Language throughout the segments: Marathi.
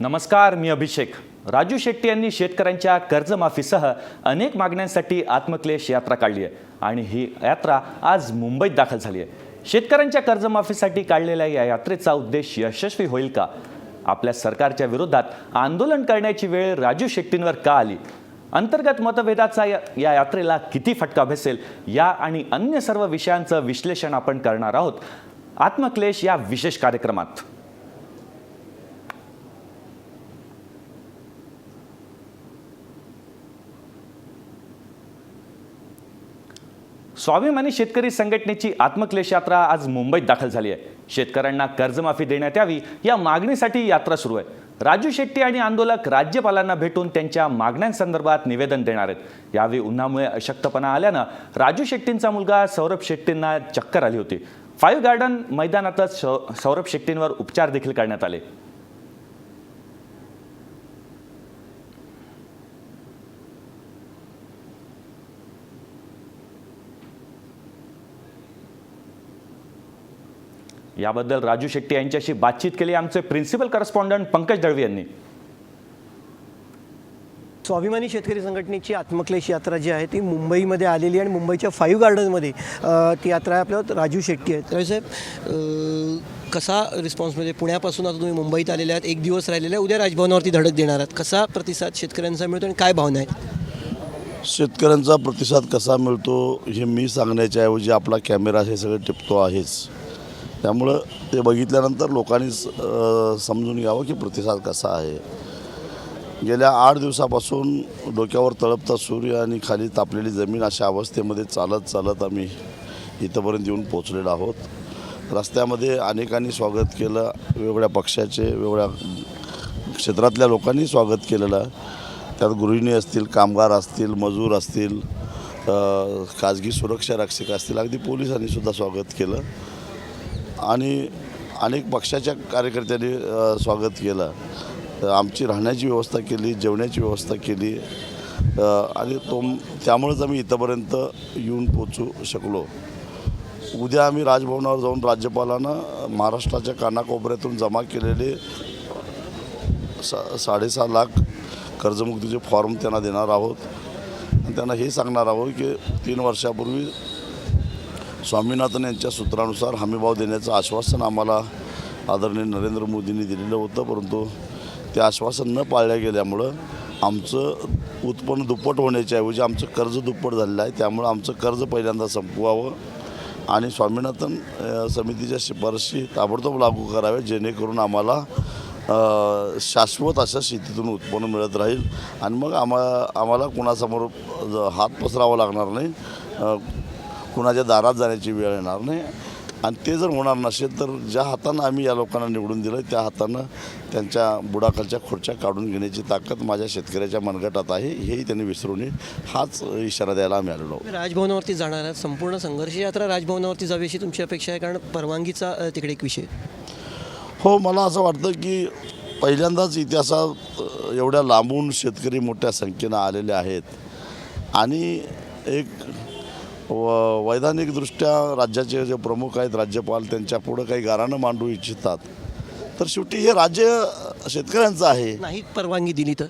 नमस्कार, मी अभिषेक. राजू शेट्टी यांनी शेतकऱ्यांच्या कर्जमाफीसह अनेक मागण्यांसाठी आत्मक्लेश यात्रा काढली आहे आणि ही यात्रा आज मुंबईत दाखल झाली आहे. शेतकऱ्यांच्या कर्जमाफीसाठी काढलेल्या या यात्रेचा उद्देश यशस्वी होईल का? आपल्या सरकारच्या विरोधात आंदोलन करण्याची वेळ राजू शेट्टींवर का आली? अंतर्गत मतभेदाचा या यात्रेला किती फटका बसेल या आणि अन्य सर्व विषयांचं विश्लेषण आपण करणार आहोत आत्मक्लेश या विशेष कार्यक्रमात. स्वाभिमानी शेतकरी संघटनेची आत्मक्लेश यात्रा आज मुंबईत दाखल झाली आहे. शेतकऱ्यांना कर्जमाफी देण्यात यावी या मागणीसाठी यात्रा सुरू आहे. राजू शेट्टी आणि आंदोलक राज्यपालांना भेटून त्यांच्या मागण्यांसंदर्भात निवेदन देणार आहेत. यावेळी उन्हामुळे अशक्तपणा आल्यानं राजू शेट्टींचा मुलगा सौरभ शेट्टींना चक्कर आली होती. 5 गार्डन मैदानातच सौरभ शेट्टींवर उपचार देखील करण्यात आले. याबद्दल राजू शेट्टी यांच्याशी बातचीत केली आमचे प्रिन्सिपल करस्पॉन्डंट पंकज दळवी यांनी. स्वाभिमानी शेतकरी संघटनेची आत्मक्लेश यात्रा जी आहे ती मुंबईमध्ये आलेली आणि मुंबईच्या 5 गार्डनमध्ये ती यात्रा आहे. आपल्यावर राजू शेट्टी आहेत. रवी साहेब, कसा रिस्पॉन्स म्हणजे पुण्यापासून आता तुम्ही मुंबईत आलेले आहात, एक दिवस राहिलेला आहे, उद्या राजभवनावरती धडक देणार आहात, कसा प्रतिसाद शेतकऱ्यांचा मिळतो आणि काय भावना आहेत? शेतकऱ्यांचा प्रतिसाद कसा मिळतो हे मी सांगण्याच्या ऐवजी आपला कॅमेरा हे सगळं टिपतो आहेच. त्यामुळं ते बघितल्यानंतर लोकांनी समजून घ्यावं की प्रतिसाद कसा आहे. गेल्या 8 दिवसापासून डोक्यावर तळपता सूर्य आणि खाली तापलेली जमीन अशा अवस्थेमध्ये चालत आम्ही इथंपर्यंत येऊन पोचलेलो आहोत. रस्त्यामध्ये अनेकांनी स्वागत केलं, वेगवेगळ्या पक्षाचे वेगवेगळ्या क्षेत्रातल्या लोकांनी स्वागत केलेलं आहे. त्यात गृहिणी असतील, कामगार असतील, मजूर असतील, खाजगी सुरक्षा रक्षक असतील, अगदी पोलिसांनीसुद्धा स्वागत केलं आणि अनेक पक्षाच्या कार्यकर्त्यांनी स्वागत केलं. आमची राहण्याची व्यवस्था केली, जेवण्याची व्यवस्था केली आणि त्यामुळेच आम्ही इथंपर्यंत येऊन पोचू शकलो. उद्या आम्ही राजभवनावर जाऊन राज्यपालांना महाराष्ट्राच्या कानाकोपऱ्यातून जमा केलेले 6.5 लाख कर्जमुक्तीचे फॉर्म त्यांना देणार आहोत आणि त्यांना हे सांगणार आहोत की 3 वर्षापूर्वी स्वामीनाथन यांच्या सूत्रानुसार हमीभाव देण्याचं आश्वासन आम्हाला आदरणीय नरेंद्र मोदींनी दिलेलं होतं, परंतु ते आश्वासन न पाळल्या गेल्यामुळं आमचं उत्पन्न दुप्पट होण्याच्या ऐवजी आमचं कर्ज दुप्पट झालेलं आहे. त्यामुळं आमचं कर्ज पहिल्यांदा संपवावं आणि स्वामीनाथन समितीच्या शिफारशी ताबडतोब लागू कराव्या, जेणेकरून आम्हाला शाश्वत अशा शेतीतून उत्पन्न मिळत राहील आणि मग आम्हाला कुणासमोर हात पसरावा लागणार नाही, कुणाच्या दारात जाण्याची वेळ येणार नाही. आणि ते जर होणार नसेल तर ज्या हातानं आम्ही या लोकांना निवडून दिलं त्या हातानं त्यांच्या बुडाखालच्या खुर्च्या काढून घेण्याची ताकद माझ्या शेतकऱ्याच्या मनगटात आहे, हेही त्यांनी विसरू नये, हाच इशारा द्यायला आम्ही आलेलो आहोत. राजभवनावरती जाणार आहात, संपूर्ण संघर्ष यात्रा राजभवनावरती जावी अशी तुमची अपेक्षा आहे, कारण परवानगीचा तिकडे एक विषय. हो, मला असं वाटतं की पहिल्यांदाच इतिहासात एवढ्या लांबून शेतकरी मोठ्या संख्येनं आलेले आहेत आणि एक वैधानिकदृष्ट्या राज्याचे जे प्रमुख आहेत राज्यपाल त्यांच्या पुढं काही गाऱ्हाणं मांडू इच्छितात, तर शेवटी हे राज्य शेतकऱ्यांचं आहे. नाही परवानगी दिली तर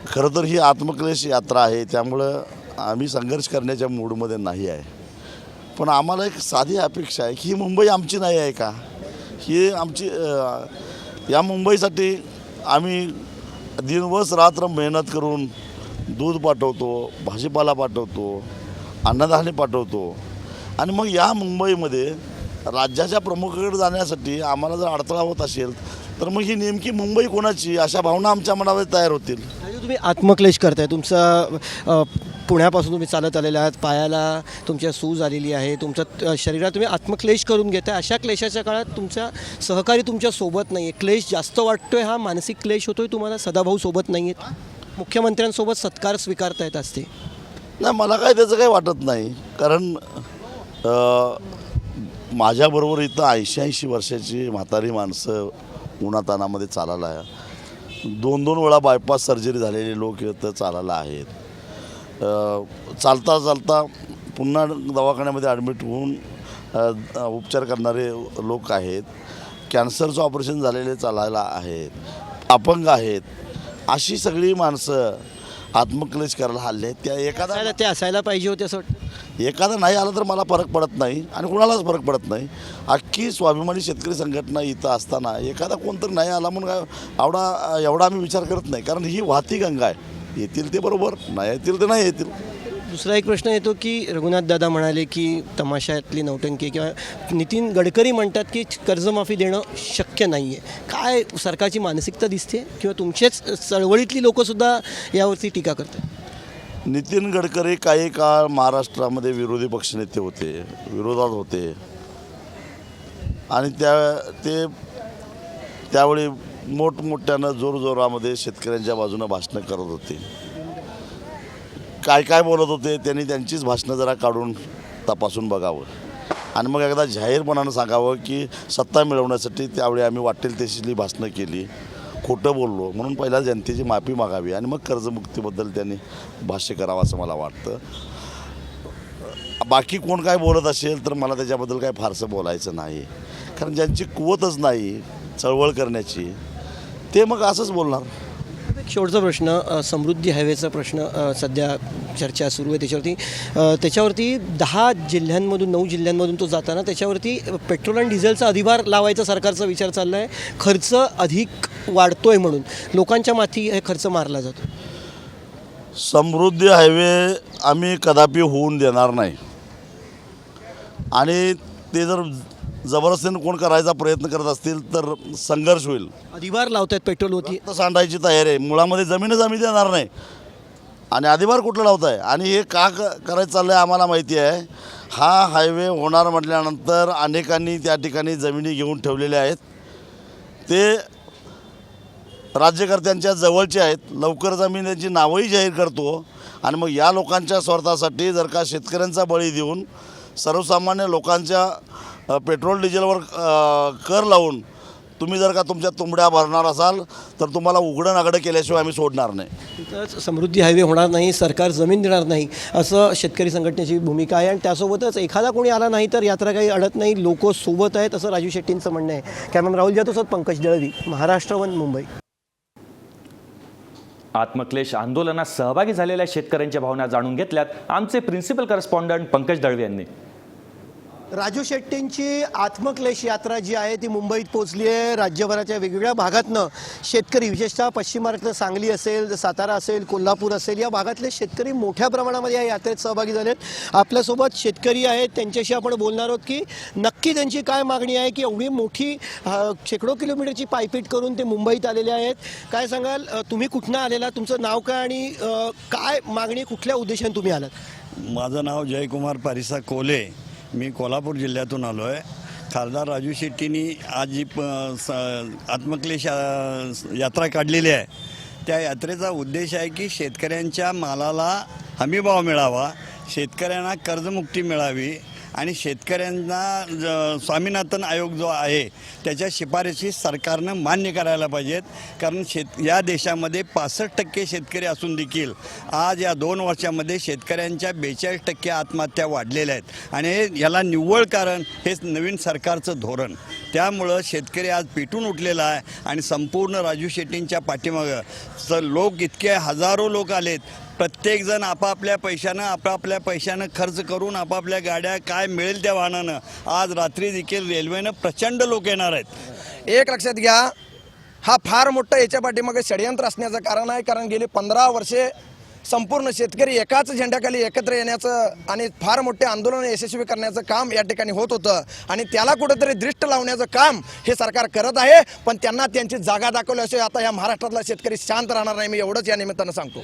खरं तर ही आत्मक्लेश यात्रा आहे, त्यामुळं आम्ही संघर्ष करण्याच्या मूडमध्ये नाही आहे. पण आम्हाला एक साधी अपेक्षा आहे की ही मुंबई आमची नाही आहे का? ही आमची या मुंबईसाठी आम्ही दिवस रात्र मेहनत करून दूध पाठवतो, भाजीपाला पाठवतो, अन्नधान्य पाठवतो आणि मग या मुंबईमध्ये राज्याच्या प्रमुखाकडे जाण्यासाठी आम्हाला जर अडथळा होत असेल तर मग ही नेमकी मुंबई कोणाची, अशा भावना आमच्या मनामध्ये तयार होतील. तुम्ही आत्मक्लेश करताय, तुमचा पुण्यापासून तुम्ही चालत आलेला आहात, पायाला तुमच्या सूज आलेली आहे, तुमच्या शरीरात तुम्ही आत्मक्लेश करून घेताय. अशा क्लेशाच्या काळात तुमचा सहकारी तुमच्या सोबत नाही आहे, क्लेश जास्त वाटतोय, हा मानसिक क्लेश होतोय तुम्हाला, सदाभाऊ सोबत नाही आहेत, मुख्यमंत्र्यांसोबत सत्कार स्वीकारता येत असते. नाही, मला काय त्याचं काही वाटत नाही, कारण माझ्याबरोबर इथं 80-80 वर्षाची म्हातारी माणसं उन्हातानामध्ये चालायला आहे. 2-2 वेळा बायपास सर्जरी झालेले लोक इथं चालायला आहेत. चालता चालता पुन्हा दवाखान्यामध्ये ॲडमिट होऊन उपचार करणारे लोक आहेत. कॅन्सरचं ऑपरेशन झालेले चालायला आहेत, अपंग आहेत, अशी सगळी माणसं आत्मक्लेश करायला हल्ले आहेत. त्या ते असायला पाहिजे होते असं वाटतं. एखादा नाही आला तर मला फरक पडत नाही आणि कुणालाच फरक पडत नाही. अख्खी स्वाभिमानी शेतकरी संघटना इथं असताना एखादा कोणतरी नाही आला म्हणून काय एवढा आम्ही विचार करत नाही, कारण ही वाहती गंगा आहे. येतील ते बरोबर, नाही येतील ते नाही येतील. दुसरा एक प्रश्न येतो की रघुनाथ दादा म्हणाले की तमाशातली नौटंकी किंवा नितीन गडकरी म्हणतात की कर्जमाफी देणं शक्य नाही आहे. काय सरकारची मानसिकता दिसते किंवा तुमचेच चळवळीतली लोकंसुद्धा यावरती टीका करतात? नितीन गडकरी काही काळ महाराष्ट्रामध्ये विरोधी पक्षनेते होते, विरोधात होते आणि त्यावेळी मोठमोठ्यानं जोरजोरामध्ये शेतकऱ्यांच्या बाजूनं भाषणं करत होते. काय बोलत होते त्यांनी त्यांचीच भाषणं जरा काढून तपासून बघावं आणि मग एकदा जाहीरपणानं सांगावं की सत्ता मिळवण्यासाठी त्यावेळी आम्ही वाटेल तशी भाषणं केली, खोटं बोललो म्हणून पहिला जनतेची माफी मागावी आणि मग कर्जमुक्तीबद्दल त्यांनी भाष्य करावं असं मला वाटतं. बाकी कोण काय बोलत असेल तर मला त्याच्याबद्दल काय फारसं बोलायचं नाही, कारण ज्यांची कुवतच नाही चळवळ करण्याची ते मग असंच बोलणार. एक शेवटचा प्रश्न, समृद्धी हायवेचा प्रश्न सध्या चर्चा सुरू आहे त्याच्यावरती 10 जिल्ह्यांमधून 9 जिल्ह्यांमधून तो जाताना त्याच्यावरती पेट्रोल आणि डिझेलचा अधिभार लावायचा सरकारचा विचार चालला आहे. खर्च अधिक वाढतोय म्हणून लोकांच्या माथी हे खर्च मारला जातो. समृद्धी हायवे आम्ही कदापि होऊन देणार नाही आणि ते जर जबरदस्तीने कोण करायचा प्रयत्न करत असतील तर संघर्ष होईल. अधिभार लावतात पेट्रोलवरती, रक्त सांडायची तयारी आहे. मुळामध्ये जमीनच आम्ही देणार नाही आणि अधिभार कुठलं लावत आहे आणि हे का करायचं चाललं आहे आम्हाला माहिती आहे. हा हायवे होणार म्हटल्यानंतर अनेकांनी त्या ठिकाणी जमिनी घेऊन ठेवलेल्या आहेत, ते राज्यकर्त्यांच्या जवळचे आहेत. लवकर जमिनीची नावंही जाहीर करतो आणि मग या लोकांच्या स्वार्थासाठी जर का शेतकऱ्यांचा बळी देऊन सर्वसामान्य लोकांच्या पेट्रोल डिझेलवर कर लावून तुम्ही जर का तुमच्या तुंबड्या भरणार असाल तर तुम्हाला उघडं नागडं केल्याशिवाय आम्ही सोडणार नाही. तिथंच समृद्धी हायवे होणार नाही, सरकार जमीन देणार नाही असं शेतकरी संघटनेची भूमिका आहे आणि त्यासोबतच एखादा कोणी आला नाही तर यात्रा काही अडत नाही, लोक सोबत आहेत असं राजू शेट्टींचं म्हणणं आहे. कॅमेरामॅन राहुल जाधवसोबत पंकज दळवी, महाराष्ट्र वन, मुंबई. आत्मक्लेश आंदोलनात सहभागी झालेल्या शेतकऱ्यांच्या भावना जाणून घेतल्यात आमचे प्रिन्सिपल करस्पॉन्डंट पंकज दळवी यांनी. राजू शेट्टींची आत्मक्लेश यात्रा जी आहे ती मुंबईत पोहोचली आहे. राज्यभराच्या वेगवेगळ्या भागातनं शेतकरी, विशेषतः पश्चिम महाराष्ट्र, सांगली असेल, सातारा असेल, कोल्हापूर असेल, या भागातले शेतकरी मोठ्या प्रमाणामध्ये या यात्रेत सहभागी झालेत. आपल्यासोबत शेतकरी आहेत, त्यांच्याशी आपण बोलणार आहोत की नक्की त्यांची काय मागणी आहे की एवढी मोठी शेकडो किलोमीटरची पायपीट करून ते मुंबईत आलेले आहेत. काय सांगाल, तुम्ही कुठनं आलेला, तुमचं नाव काय आणि काय मागणी, कुठल्या उद्देशाने तुम्ही आलात? माझं नाव जयकुमार परिसा कोले, मी कोल्हापूर जिल्ह्यातून आलो आहे. खासदार राजू शेट्टींनी आज जी आत्मक्लेश यात्रा काढलेली आहे त्या यात्रेचा उद्देश आहे की शेतकऱ्यांच्या मालाला हमीभाव मिळावा, शेतकऱ्यांना कर्जमुक्ती मिळावी आणि शेतकऱ्यांना स्वामीनाथन आयोग जो आहे त्याच्या शिफारशी सरकारनं मान्य करायला पाहिजेत. कारण या देशामध्ये 65% शेतकरी असून देखील आज या 2 वर्षामध्ये शेतकऱ्यांच्या 42% आत्महत्या वाढलेल्या आहेत आणि याला निव्वळ कारण हेच नवीन सरकारचं धोरण. त्यामुळं शेतकरी आज पेटून उठलेला आहे आणि संपूर्ण राजू शेट्टींच्या पाठीमागं लोक इतके हजारो लोक आलेत. प्रत्येकजण आपापल्या पैशानं खर्च करून आपापल्या गाड्या काय मिळेल त्या वाहनानं आज रात्री देखील रेल्वेनं प्रचंड लोक येणार आहेत. एक लक्षात घ्या, हा फार मोठं याच्या पाठीमागे षडयंत्र असण्याचं कारण आहे. कारण गेली 15 वर्षे संपूर्ण शेतकरी एकाच झेंड्याखाली एकत्र येण्याचं आणि फार मोठे आंदोलन यशस्वी करण्याचं काम या ठिकाणी होत होतं आणि त्याला कुठंतरी दृष्ट लावण्याचं काम हे सरकार करत आहे. पण त्यांना त्यांची जागा दाखवल्याशिवाय आता या महाराष्ट्रातला शेतकरी शांत राहणार नाही, मी एवढंच या निमित्तानं सांगतो.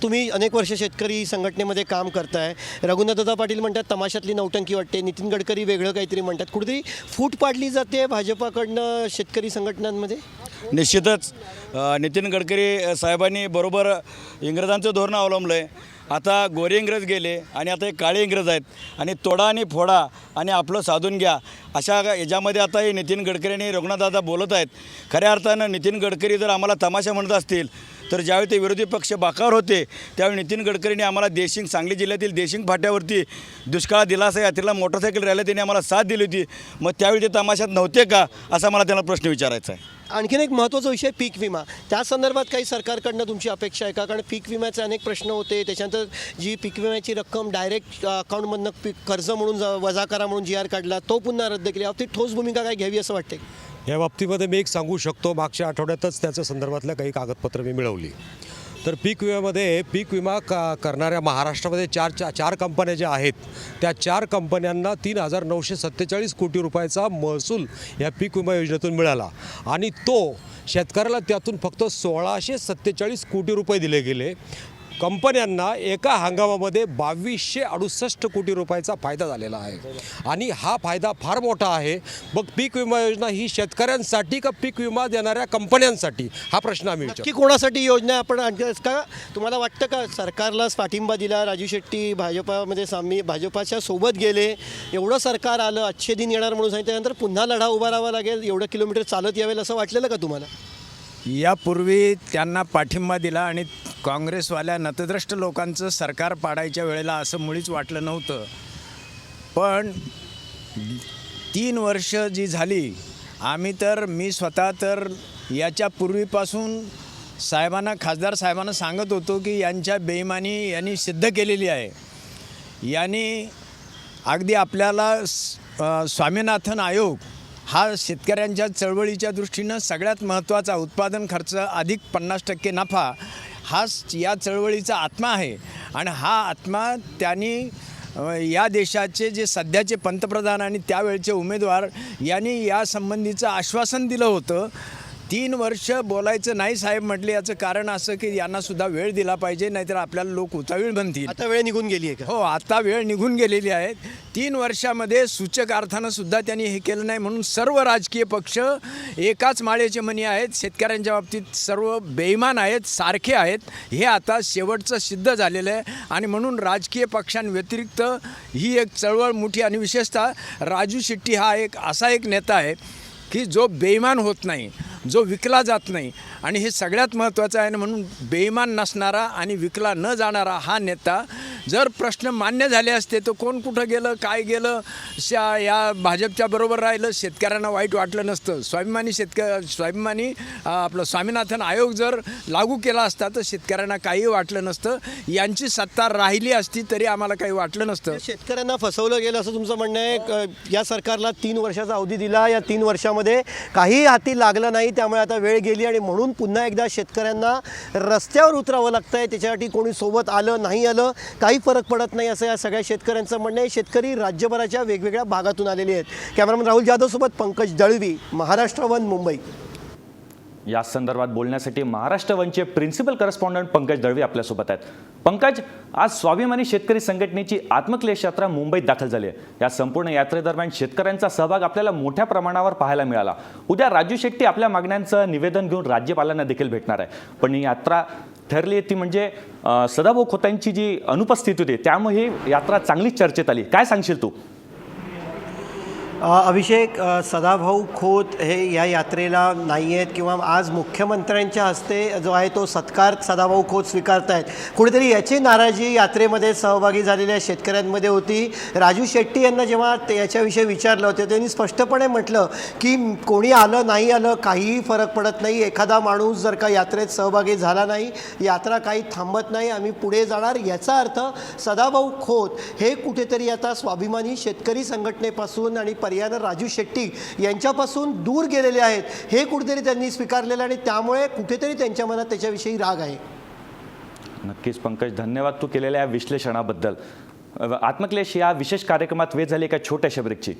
तुम्ही अनेक वर्ष शेतकरी संघटनेमध्ये काम करताय. रघुनाथदादा पाटील म्हणतात तमाशातली नौटंकी वाटते, नितीन गडकरी वेगळं काहीतरी म्हणतात. कुठेतरी फूट पाडली जाते भाजपाकडनं शेतकरी संघटनांमध्ये. निश्चितच नितीन गडकरी साहेबांनी बरोबर इंग्रजांचं धोरण अवलंबलं आहे. आता गोरे इंग्रज गेले आणि आता हे काळे इंग्रज आहेत आणि तोडा आणि फोडा आणि आपलं साधून घ्या अशा याच्यामध्ये आता हे नितीन गडकरी आणि रघुनाथदादा बोलत आहेत. खऱ्या अर्थानं नितीन गडकरी जर आम्हाला तमाशा म्हणत असतील तर ज्यावेळी ते विरोधी पक्ष बाकावर होते त्यावेळी नितीन गडकरींनी आम्हाला देशिंग, सांगली जिल्ह्यातील देशिंग फाट्यावरती दुष्काळ दिलासा यात्रेला मोटरसायकल रॅली त्यांनी आम्हाला साथ दिली होती. मग त्यावेळी ते तमाशात नव्हते का असा मला त्यांना प्रश्न विचारायचा आहे. आणखीन एक महत्त्वाचा विषय पीक विमा, त्या संदर्भात काही सरकारकडनं तुमची अपेक्षा आहे का? कारण पीक विम्याचे अनेक प्रश्न होते, त्याच्यानंतर जी पीक विम्याची रक्कम डायरेक्ट अकाउंटमधनं पीक कर्ज म्हणून वजा करा म्हणून जी आर काढला तो पुन्हा रद्द केली, याबाबतीत ठोस भूमिका काय घ्यावी असं वाटते? या बाबतीमध्ये मी एक सांगू शकतो, मागच्या आठवड्यातच त्याच्या संदर्भातल्या काही कागदपत्रं मी मिळवली. तर पीक विम्यामध्ये पीक विमा करणाऱ्या महाराष्ट्रामध्ये चार कंपन्या ज्या आहेत त्या 4 कंपन्यांना 3,947 कोटी रुपयाचा महसूल या पीक विमा योजनेतून मिळाला आणि तो शेतकऱ्याला त्यातून फक्त 1,647 कोटी रुपये दिले गेले. कंपन्यांना एका हंगामामध्ये 2,268 कोटी रुपयाचा फायदा झालेला आहे आणि हा फायदा फार मोठा आहे. मग पीक विमा योजना ही शेतकऱ्यांसाठी का पीक विमा देणाऱ्या कंपन्यांसाठी, हा प्रश्न आम्ही विचारतो. नक्की कोणासाठी योजना आपण का तुम्हाला वाटतं का सरकारला पाठिंबा दिला, राजू शेट्टी भाजपामध्ये भाजपाच्या सोबत गेले, एवढं सरकार आलं, अच्छे दिन येणार म्हणून सांगितल्यानंतर पुन्हा लढा उभारावा लागेल, एवढं किलोमीटर चालत यावेल असं वाटलेलं का तुम्हाला? यापूर्वी त्यांना पाठिंबा दिला आणि काँग्रेसवाल्या नतद्रष्ट लोकांचं सरकार पाडायच्या वेळेला असं मुळीच वाटलं नव्हतं. पण 3 वर्ष जी झाली, मी स्वतः तर याच्या पूर्वीपासून खासदार साहेबांना सांगत होतो की यांच्या बेईमानी यांनी सिद्ध केलेली आहे. यांनी अगदी आपल्याला स्वामीनाथन आयोग हा शेतकऱ्यांच्या चळवळीच्या दृष्टीनं सगळ्यात महत्त्वाचा, उत्पादन खर्च अधिक 50% नफा हाच या चळवळीचा आत्मा आहे. आणि हा आत्मा त्यांनी या देशाचे जे सध्याचे पंतप्रधान आणि त्यावेळचे उमेदवार यांनी या संबंधीचं आश्वासन दिलं होतं. 3 वर्ष बोलायचं नाही साहेब म्हटले, याचं कारण असं की यांनासुद्धा वेळ दिला पाहिजे, नाहीतर आपल्याला लोक उतावीळ बनतील. आता वेळ निघून गेली आहे का? हो, आता वेळ निघून गेलेली आहे. 3 वर्षामध्ये सूचक अर्थानं सुद्धा त्यांनी हे केलं नाही. म्हणून सर्व राजकीय पक्ष एकाच माळेचे मणी आहेत. शेतकऱ्यांच्या बाबतीत सर्व बेईमान आहेत, सारखे आहेत. हे आता शेवटचं सिद्ध झालेलं आहे. आणि म्हणून राजकीय पक्षांव्यतिरिक्त ही एक चळवळ मोठी, आणि विशेषतः राजू शेट्टी हा एक असा एक नेता आहे की जो बेईमान होत नाही, जो विकला जात नाही. आणि हे सगळ्यात महत्त्वाचं आहे. म्हणून बेईमान नसणारा आणि विकला न जाणारा हा नेता, जर प्रश्न मान्य झाले असते तर कोण कुठं गेलं, काय गेलं, या भाजपच्या बरोबर राहिलं, शेतकऱ्यांना वाईट वाटलं नसतं. स्वाभिमानी आपलं स्वामीनाथन आयोग जर लागू केला असता तर शेतकऱ्यांना काही वाटलं नसतं. यांची सत्ता राहिली असती तरी आम्हाला काही वाटलं नसतं. शेतकऱ्यांना फसवलं गेलं असं तुमचं म्हणणं आहे? या सरकारला 3 वर्षाचा अवधी दिला, या 3 वर्षामध्ये काही हाती लागलं नाही, त्यामुळे आता वेळ गेली आणि म्हणून पुन्हा एकदा शेतकऱ्यांना रस्त्यावर उतरावं लागतं आहे. त्याच्यासाठी कोणी सोबत आलं नाही आलं काही फरक पडत नाही असं या सगळ्या शेतकऱ्यांचं म्हणणं आहे. शेतकरी राज्यभराच्या वेगवेगळ्या भागातून आलेले आहेत. कॅमेरामन राहुल जाधवसोबत पंकज दळवी, महाराष्ट्र वन, मुंबई. या संदर्भात बोलण्यासाठी महाराष्ट्र वनचे प्रिन्सिपल करस्पॉन्डंट पंकज दळवी आपल्यासोबत आहेत. पंकज, आज स्वाभिमानी शेतकरी संघटनेची आत्मक्लेश यात्रा मुंबईत दाखल झाली आहे. या संपूर्ण यात्रेदरम्यान शेतकऱ्यांचा सहभाग आपल्याला मोठ्या प्रमाणावर पाहायला मिळाला. उद्या राजू शेट्टी आपल्या मागण्यांचं निवेदन घेऊन राज्यपालांना देखील भेटणार आहे. पण ही यात्रा ठरली ती म्हणजे सदाभाऊ खोतांची जी अनुपस्थिती होती त्यामुळे ही यात्रा चांगलीच चर्चेत आली. काय सांगशील तू? अभिषेक, सदाभाऊ खोत हे या यात्रेला नाही आहेत किंवा आज मुख्यमंत्र्यांच्या हस्ते जो आहे तो सत्कार सदाभाऊ खोत स्वीकारत आहेत. कुठेतरी याची नाराजी यात्रेमध्ये सहभागी झालेल्या शेतकऱ्यांमध्ये होती. राजू शेट्टी यांना जेव्हा याच्याविषयी विचारलं होतं त्यांनी स्पष्टपणे म्हटलं की कोणी आलं नाही आलं काहीही फरक पडत नाही. एखादा माणूस जर का यात्रेत सहभागी झाला नाही, यात्रा काही थांबत नाही, आम्ही पुढे जाणार. याचा अर्थ सदाभाऊ खोत हे कुठेतरी आता स्वाभिमानी शेतकरी संघटनेपासून आणि पर्यायानं राजू शेट्टी यांच्यापासून दूर गेलेले आहेत हे कुठेतरी त्यांनी स्वीकारलेलं आणि त्यामुळे कुठेतरी त्यांच्या मनात त्याच्याविषयी राग आहे. नक्कीच पंकज, धन्यवाद तू केलेल्या या विश्लेषणाबद्दल. आत्मक्लेश या विशेष कार्यक्रमात वेळ झाली एका छोट्याशा ब्रेकची.